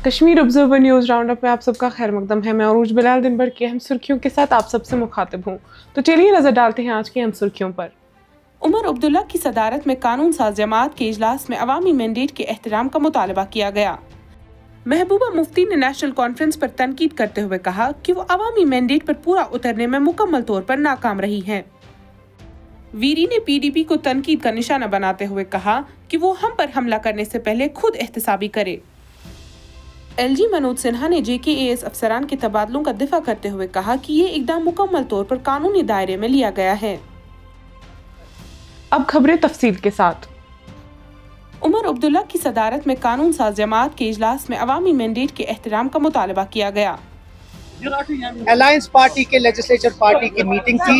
Kashmir observer news round up में आप सबका खैर मकदम है। मैं अरूज बिलाल दिन भर की अहम सुर्खियों के साथ आप सबसे मुखातिब हूँ। तो चलिए नजर डालते हैं आज की अहम सुर्खियों पर। उमर अब्दुल्ला की सदारत में कानून साज जमात के इजलास में अवामी मैंडेट के एहतराम का मुतालबा किया गया। महबूबा मुफ्ती ने नेशनल कॉन्फ्रेंस पर तनकीद करते हुए कहा कि वो अवामी मैंडेट पर पूरा उतरने में मुकम्मल तौर पर नाकाम रही हैं। वीरी ने पीडीपी को तनकीद का निशाना बनाते हुए कहा कि वो हम पर हमला करने से पहले खुद एहतसाबी करे। एलजी मनोज सिन्हा ने JKAS अफसरान के तबादलों का दिफा करते हुए कहा कि ये इकदाम मुकम्मल तौर पर कानूनी दायरे में लिया गया है। अब खबरें तफसील के साथ। उमर अब्दुल्ला की सदारत में कानून साज जमात के इजलास में अवामी मैंडेट के एहतराम का मुतालबा किया गया। अलायंस पार्टी के लेजिस्लेचर पार्टी की मीटिंग थी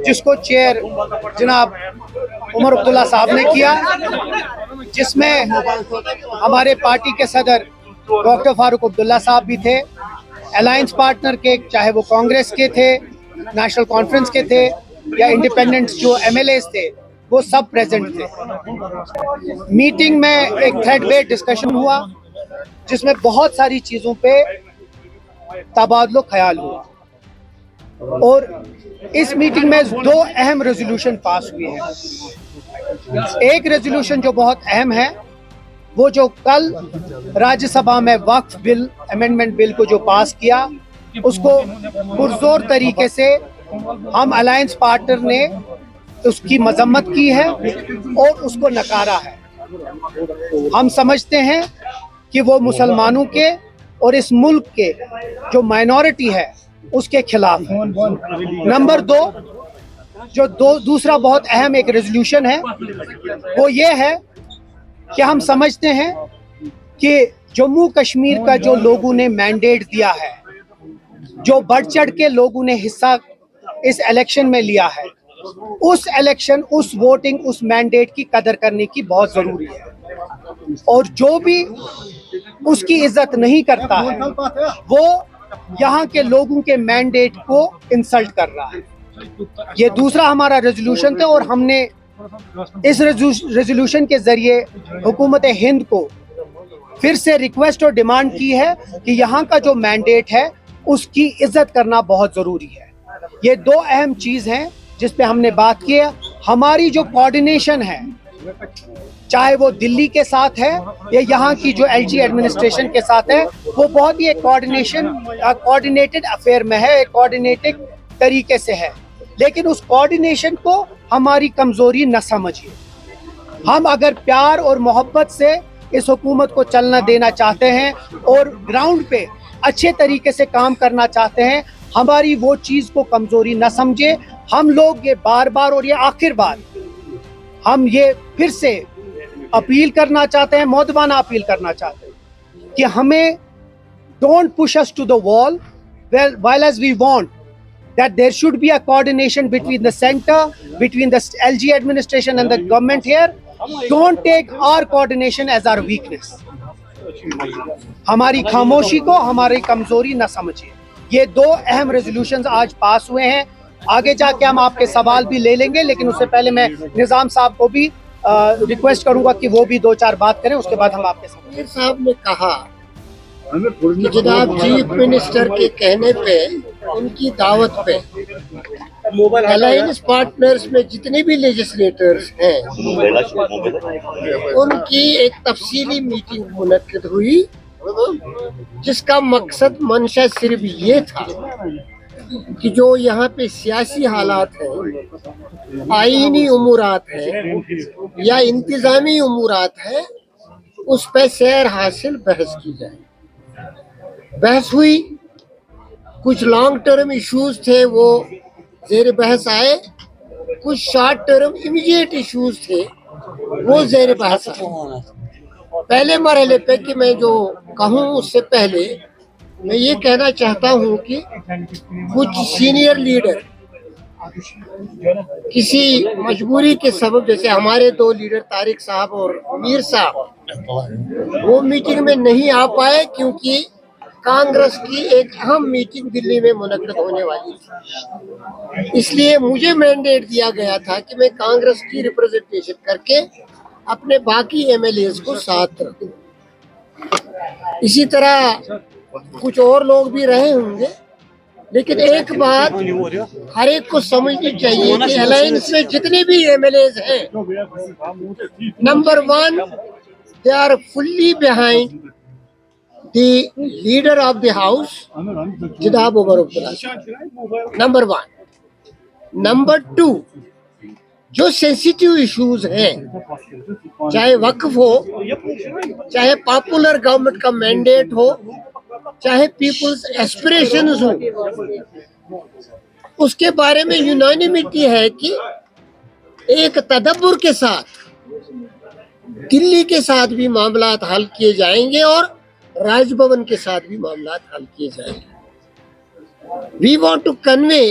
जिसको चेयर जनाब उमर अब्दुल्ला साहब ने किया, जिसमें हमारे पार्टी के सदर डॉक्टर फारूक अब्दुल्ला साहब भी थे। अलायंस पार्टनर के, चाहे वो कांग्रेस के थे, नेशनल कॉन्फ्रेंस के थे या इंडिपेंडेंट्स जो MLAs थे, वो सब प्रेजेंट थे। मीटिंग में एक थ्रेड बेस्ड डिस्कशन हुआ जिसमें बहुत सारी चीज़ों पे तबादलो ख्याल हुआ और इस मीटिंग में 2 अहम रेजोल्यूशन पास हुए हैं। एक रेजोल्यूशन जो बहुत अहम है, वो जो कल राज्यसभा में वक्फ बिल अमेंडमेंट बिल को जो पास किया, उसको पुरजोर तरीके से हम अलायंस पार्टनर ने उसकी मजम्मत की है और उसको नकारा है। हम समझते हैं कि वो मुसलमानों के और इस मुल्क के जो माइनॉरिटी है उसके खिलाफ है। नंबर 2 जो दूसरा बहुत अहम एक रेजोल्यूशन है, वो ये है कि हम समझते हैं कि जम्मू कश्मीर का जो लोगों ने मैंडेट दिया है, जो बढ़ चढ़ के लोगों ने हिस्सा इस इलेक्शन में लिया है, उस इलेक्शन, उस वोटिंग, उस मैंडेट की कदर करने की बहुत ज़रूरी है। और जो भी उसकी इज्जत नहीं करता है, वो यहाँ के लोगों के मैंडेट को इंसल्ट कर रहा है। ये दूसरा हमारा रेजोल्यूशन था और हमने इस रेजोल्यूशन के जरिए हुकूमत हिंद को फिर से रिक्वेस्ट और डिमांड की है कि यहाँ का जो मैंडेट है उसकी इज्जत करना बहुत ज़रूरी है। ये 2 अहम चीज़ हैं जिस पे हमने बात की है। हमारी जो कोऑर्डिनेशन है, चाहे वो दिल्ली के साथ है या यहाँ की जो LG एडमिनिस्ट्रेशन के साथ है, वो बहुत ही एक कोऑर्डिनेटेड अफेयर में है, एक कोऑर्डिनेटेड तरीके से है। लेकिन उस कोऑर्डिनेशन को हमारी कमज़ोरी न समझिए। हम अगर प्यार और मोहब्बत से इस हुकूमत को चलना देना चाहते हैं और ग्राउंड पे अच्छे तरीके से काम करना चाहते हैं, हमारी वो चीज़ को कमज़ोरी न समझे। हम लोग ये बार बार और ये आखिर बार हम ये फिर से अपील करना चाहते हैं, मौदबाना अपील करना चाहते हैं कि हमें don't push us to the wall while as we want that there should be a coordination between the center, between the LG administration and the government here. Don't take our coordination as our weakness. हमारी खामोशी को हमारी कमजोरी न समझिए। ये 2 अहम resolutions आज पास हुए हैं। आगे जाके हम आपके सवाल भी ले लेंगे, लेकिन उससे पहले मैं निज़ाम साहब को भी रिक्वेस्ट करूंगा कि वो भी 2-4 बात करें, उसके बाद हम आपके सवाल। साहब ने कहा कि जनाब चीफ मिनिस्टर के कहने पे, उनकी दावत पे अलायंस पार्टनर्स में जितने भी लेजिस्लेटर्स हैं, उनकी एक तफसीली मीटिंग मुनक्किद हुई, जिसका मकसद मंशा सिर्फ ये था कि जो यहाँ पे सियासी हालात हैं, आईनी उमूरात हैं या इंतज़ामी उमूरात हैं, उस पर सैर हासिल बहस की जाए। बहस हुई, कुछ लॉन्ग टर्म इश्यूज थे वो ज़ेर बहस आए, कुछ शॉर्ट टर्म इमीडिएट इश्यूज थे वो ज़ेर बहस आए। पहले मरहले पे कि मैं जो कहूँ उससे पहले मैं ये कहना चाहता हूँ कि कुछ सीनियर लीडर किसी मजबूरी के सबब, जैसे हमारे 2 लीडर तारिक साहब और मीर साहब, वो मीटिंग में नहीं आ पाए क्योंकि कांग्रेस की एक अहम मीटिंग दिल्ली में मुनक्किद होने वाली थी। इसलिए मुझे मैंडेट दिया गया था कि मैं कांग्रेस की रिप्रेजेंटेशन करके अपने बाकी MLAs को साथ रखूं। इसी तरह कुछ और लोग भी रहे होंगे, लेकिन एक बात हर एक को समझनी चाहिए कि अलायंस में जितने भी एमएलएज हैं, number one, they are fully behind the leader of the house जनाब Omar Abdullah, number one. Number two, जो सेंसिटिव इश्यूज हैं, चाहे वक्फ हो, चाहे पॉपुलर गवर्नमेंट का मैंडेट हो, चाहे पीपल्स एस्पिरेशंस हो, उसके बारे में यूनानिमिटी है कि एक तदब्बुर के साथ दिल्ली के साथ भी मामलात हल किए जाएंगे और राजभवन के साथ भी मामलात हल किए जाएंगे। We want to convey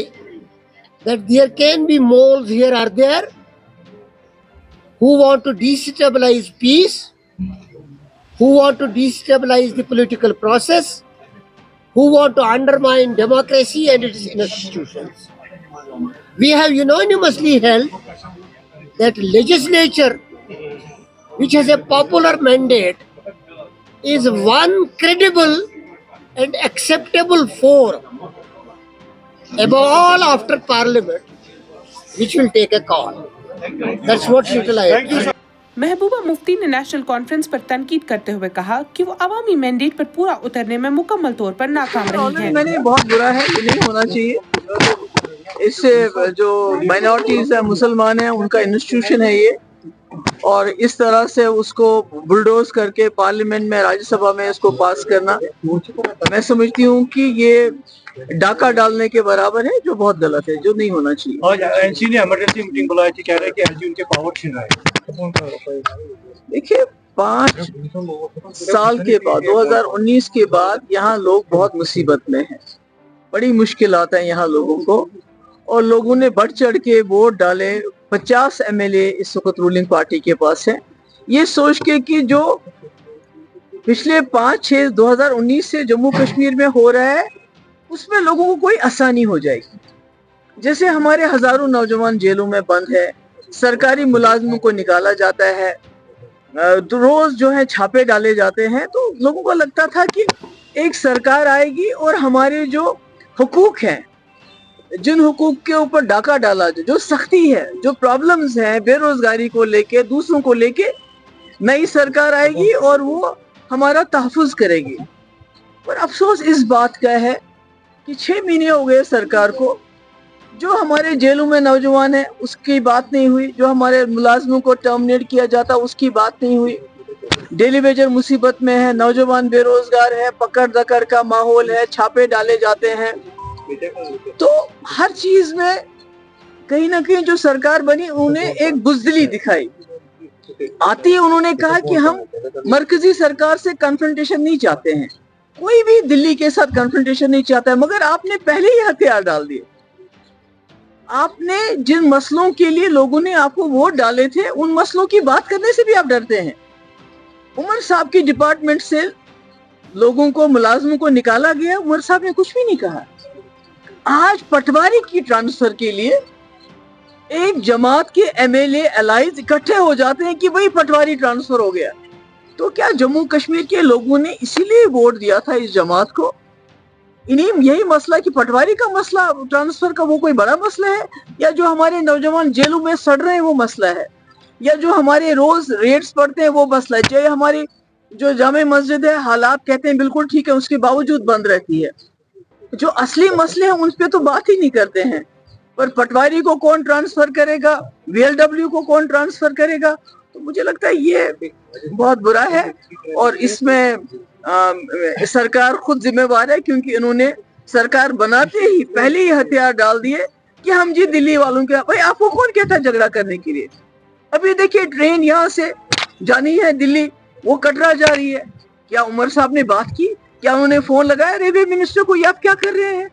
that there can be moles here or there who want to destabilize peace, who want to destabilize the political process, who want to undermine democracy and its institutions. We have unanimously held that legislature, which has a popular mandate, is one credible and acceptable forum above all after parliament, which will take a call. That's what little I have. Mehbooba Mufti ने national conference पर तनकीद करते हुए कहा कि वो अवामी mandate पर पूरा उतरने में मुकम्मल तौर पर नाकाम रही हैं। मैंने बहुत बुरा है, ये नहीं होना चाहिए। इससे जो माइनॉरिटीज है, मुसलमान हैं, उनका इंस्टीट्यूशन है ये, और इस तरह से उसको बुलडोज करके पार्लियामेंट में, राज्यसभा में इसको पास करना, मैं समझती हूँ कि ये डाका डालने के बराबर है, जो बहुत गलत है, जो नहीं होना चाहिए। और एनसी ने इमरजेंसी मीटिंग बुलाई थी, कह रहे हैं कि एनसी उनके पावर छीन रहा है। देखिए, 5 साल के बाद, 2019 के बाद यहाँ लोग बहुत मुसीबत में हैं, बड़ी मुश्किलात हैं यहाँ लोगों को, और लोगों ने बढ़ चढ़ के वोट डाले। 50 एमएलए इस वक्त रूलिंग पार्टी के पास है, ये सोच के कि जो पिछले 5-6 2019 से जम्मू कश्मीर में हो रहा है उसमें लोगों को कोई आसानी हो जाएगी। जैसे हमारे हजारों नौजवान जेलों में बंद है, सरकारी मुलाजमों को निकाला जाता है, रोज जो है छापे डाले जाते हैं, तो लोगों को लगता था कि एक सरकार आएगी और हमारे जो हुकूक हैं, जिन हुकूक के ऊपर डाका डाला, जो सख्ती है, जो प्रॉब्लम्स हैं बेरोजगारी को लेके, दूसरों को लेके, नई सरकार आएगी और वो हमारा तहफ़्फ़ुज़ करेगी। पर अफसोस इस बात का है कि 6 महीने हो गए सरकार को, जो हमारे जेलों में नौजवान है उसकी बात नहीं हुई, जो हमारे मुलाजमों को टर्मिनेट किया जाता उसकी बात नहीं हुई, डेली वेजर मुसीबत में है, नौजवान बेरोजगार है, पकड़ दकड़ का माहौल है, छापे डाले जाते हैं। तो हर चीज में कहीं ना कहीं जो सरकार बनी उन्होंने एक बुज़दिली दिखाई। आती उन्होंने कहा कि हम मरकजी सरकार से कन्फ्रंटेशन नहीं चाहते हैं, कोई भी दिल्ली के साथ कन्फ्रंटेशन नहीं चाहता है, मगर आपने पहले ही हथियार डाल दिए। आपने जिन मसलों के लिए लोगों ने आपको वोट डाले थे, उन मसलों की बात करने से भी आप डरते हैं। उमर साहब की डिपार्टमेंट से लोगों को, मुलाजमों को निकाला गया, उमर साहब ने कुछ भी नहीं कहा। आज पटवारी की ट्रांसफर के लिए एक जमात के एमएलए अलाइज इकट्ठे हो जाते हैं कि भाई पटवारी ट्रांसफर हो गया। तो क्या जम्मू कश्मीर के लोगों ने इसीलिए वोट दिया था इस जमात को? इन्हीं यही मसला कि पटवारी का मसला, ट्रांसफर का, वो कोई बड़ा मसला है, या जो हमारे नौजवान जेलों में सड़ रहे हैं वो मसला है, या जो हमारे रोज रेड्स पड़ते हैं वो मसला है, जो हमारी जो जामे मस्जिद है, हालात कहते हैं बिल्कुल ठीक है, उसके बावजूद बंद रहती है। जो असली मसले हैं उन पे तो बात ही नहीं करते हैं। पर पटवारी को कौन ट्रांसफर करेगा, वीएलडब्ल्यू को कौन ट्रांसफर करेगा? तो मुझे लगता है ये बहुत बुरा है, और इसमें सरकार खुद जिम्मेवार है, क्योंकि इन्होंने सरकार बनाते ही पहले ही हथियार डाल दिए कि हम जी दिल्ली वालों के। भाई आपको कौन कहता है झगड़ा करने के लिए? अभी देखिए ट्रेन यहाँ से जानी है दिल्ली, वो कटरा जा रही है। क्या उमर साहब ने बात की? क्या उन्होंने फोन लगाया रेलवे मिनिस्टर को, ये आप क्या कर रहे हैं?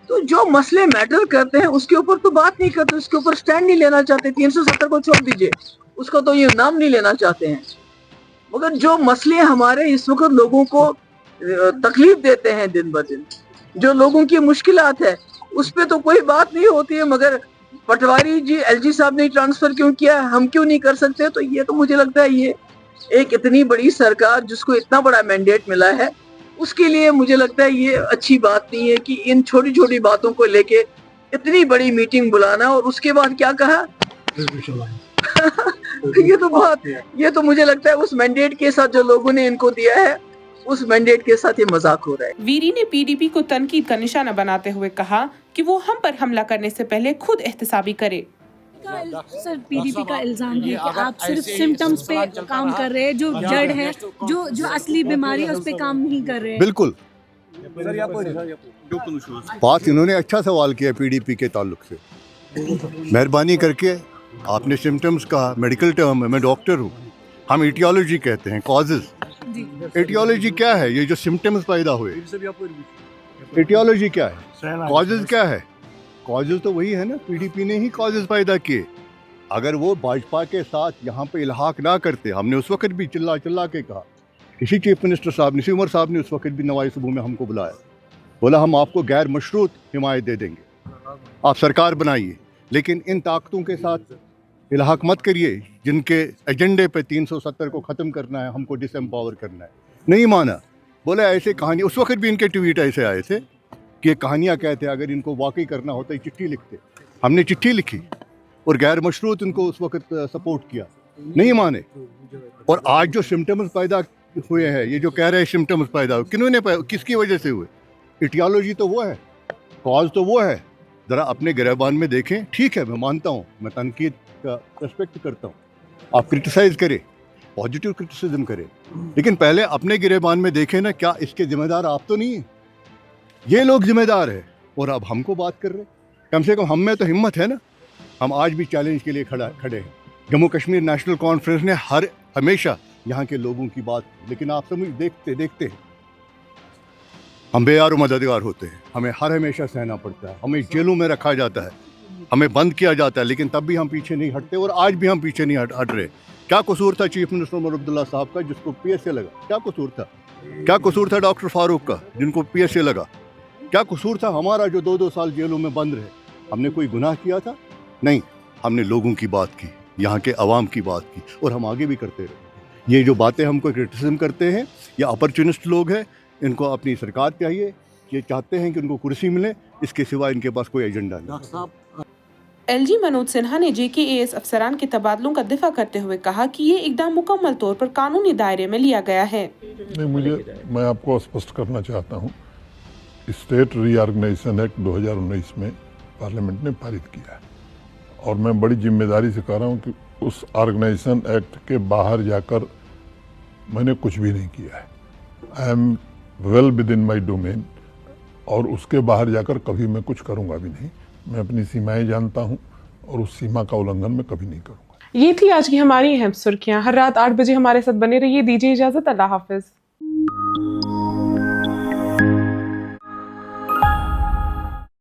तो जो मसले मैटर करते हैं उसके ऊपर तो बात नहीं करते, उसके ऊपर स्टैंड नहीं लेना चाहते। 370 को छोड़ दीजिए, उसको तो ये नाम नहीं लेना चाहते हैं। मगर जो मसले हमारे इस वक्त लोगों को तकलीफ देते हैं दिन ब दिन, जो लोगों की मुश्किलात है, उस पर तो कोई बात नहीं होती है। मगर पटवारी जी, एलजी साहब ने ट्रांसफर क्यों किया, हम क्यों नहीं कर सकते? तो ये तो मुझे लगता है ये एक इतनी बड़ी सरकार जिसको इतना बड़ा मैंडेट मिला है, उसके लिए मुझे लगता है ये अच्छी बात नहीं है कि इन छोटी छोटी बातों को लेके इतनी बड़ी मीटिंग बुलाना और उसके बाद क्या कहा ये तो मुझे लगता है उस मैंडेट के साथ जो लोगों ने इनको दिया है, उस मैंडेट के साथ ये मजाक हो रहा है। वीरी ने पीडीपी को तनकीद का निशाना बनाते हुए कहा कि वो हम पर हमला करने से पहले खुद एहतसाबी करे। सर, पीडीपी का इल्जाम है कि आप सिर्फ सिम्टम्स पे काम कर रहे हैं, जो जड़ है, जो असली बीमारी है उस पे काम नहीं कर रहे हैं। बिल्कुल बात इन्होंने अच्छा सवाल किया पीडीपी के ताल्लुक से। मेहरबानी करके आपने सिम्टम्स कहा, मेडिकल टर्म है, मैं डॉक्टर हूँ, हम एटियोलॉजी कहते हैं, कॉजेज। एटियोलॉजी क्या है? ये जो सिम्टम्स पैदा हुए, एटियोलॉजी क्या है? कॉजेज क्या है? कॉजेज तो वही है ना, पीडीपी ने ही कॉजेज पैदा किए। अगर वो भाजपा के साथ यहाँ पे इल्हाक ना करते, हमने उस वक्त भी चिल्ला चिल्ला के कहा, इसी चीफ मिनिस्टर साहब निसी उमर साहब ने उस वक्त भी नवाई सुबह में हमको बुलाया, बोला हम आपको गैर मशरूत हिमायत दे देंगे, आप सरकार बनाइए, लेकिन इन ताकतों के साथ इल्हाक मत करिए जिनके एजेंडे पे 370 को ख़त्म करना है, हमको डिसएम्पावर करना है। नहीं माना, बोला ऐसे कहानी, उस वक्त भी इनके ट्वीट ऐसे आए थे कि ये कहानियाँ कहते, अगर इनको वाकई करना होता है चिट्ठी लिखते। हमने चिट्ठी लिखी और गैर मशरूत इनको उस वक्त सपोर्ट किया, नहीं माने। और आज जो सिम्टम्स पैदा हुए हैं, ये जो कह रहे हैं सिम्टम्स पैदा हुए, किन्होंने किसकी वजह से हुए? एटियोलॉजी तो वो है, कॉज तो वो है। ज़रा अपने गिरबान में देखें। ठीक है, मैं मानता हूँ, मैं तनकीद का रिस्पेक्ट करता हूँ, आप क्रिटिसाइज़ करें, पॉजिटिव क्रिटिसिज्म करें, लेकिन पहले अपने गिरबान में देखें ना, क्या इसके जिम्मेदार आप तो नहीं हैं? ये लोग जिम्मेदार हैं और अब हमको बात कर रहे हैं। कम से कम हम में तो हिम्मत है ना, हम आज भी चैलेंज के लिए खड़े हैं। जम्मू कश्मीर नेशनल कॉन्फ्रेंस ने हमेशा यहाँ के लोगों की बात, लेकिन आप समझ देखते हैं हम बेयार मददगार होते हैं, हमें हमेशा सहना पड़ता है, हमें जेलों में रखा जाता है, हमें बंद किया जाता है, लेकिन तब भी हम पीछे नहीं हटते और आज भी हम पीछे नहीं हट रहे। क्या कसूर था चीफ मिनिस्टर उमर अब्दुल्ला साहब का, जिसको PSA लगा? क्या कसूर था? क्या कसूर था डॉक्टर फारूक का, जिनको PSA लगा? क्या कसूर था हमारा जो 2-2 साल जेलों में बंद रहे? हमने कोई गुनाह किया था? नहीं, हमने लोगों की बात की, यहाँ के अवाम की बात की, और हम आगे भी करते रहे। ये जो बातें हमको क्रिटिसिज्म करते हैं, ये अपॉर्चुनिस्ट लोग हैं, इनको अपनी सरकार चाहिए, ये चाहते हैं कि उनको कुर्सी मिले, इसके सिवा इनके पास कोई एजेंडा नहीं। LG मनोज सिन्हा ने JKAS अफसरान के तबादलों का दिफा करते हुए कहा कि ये इकदाम मुकम्मल तौर पर कानूनी दायरे में लिया गया है। मैं आपको स्पष्ट करना चाहता हूँ, स्टेट रीऑर्गेनाइजेशन एक्ट 2019 में पार्लियामेंट ने पारित किया है, और मैं बड़ी जिम्मेदारी से कह रहा हूँ कि उस ऑर्गेनाइजेशन एक्ट के बाहर जाकर मैंने कुछ भी नहीं किया है। I am well with in my domain, और उसके बाहर जाकर कभी मैं कुछ करूँगा भी नहीं। मैं अपनी सीमाएं जानता हूँ और उस सीमा का उल्लंघन मैं कभी नहीं करूँगा। ये थी आज की हमारी अहम सुर्खियां। हर रात 8 बजे हमारे साथ बने रहिए। दीजिए इजाजत। अल्लाह हाफिज।